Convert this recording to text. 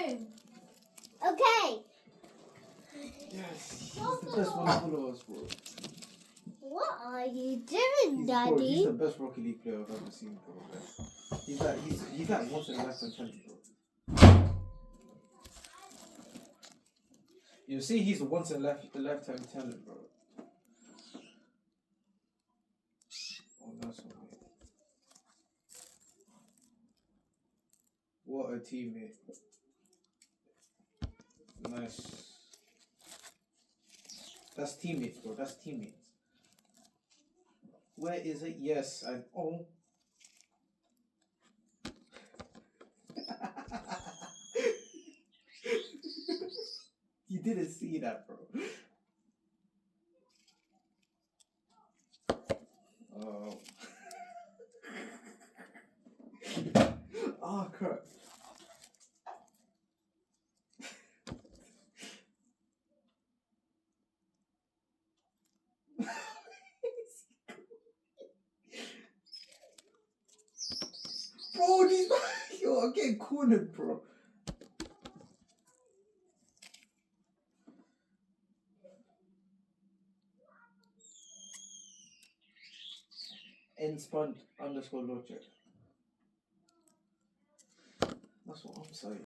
room. Okay. Yes, he's the best one of all of us, bro. What are you doing, Daddy? Bro, he's the best Rocket League player I've ever seen, bro. He's like once in a lifetime talent, bro. You see, he's a once in a lifetime talent, bro. Oh, that's okay. What a teammate. Nice. That's teammates, bro. That's teammates. Where is it? Yes, I. Oh. You didn't see that, bro. Oh. Oh, crap. Bro, these yo, I'm getting cornered, bro. Inspun_logic. That's what I'm saying.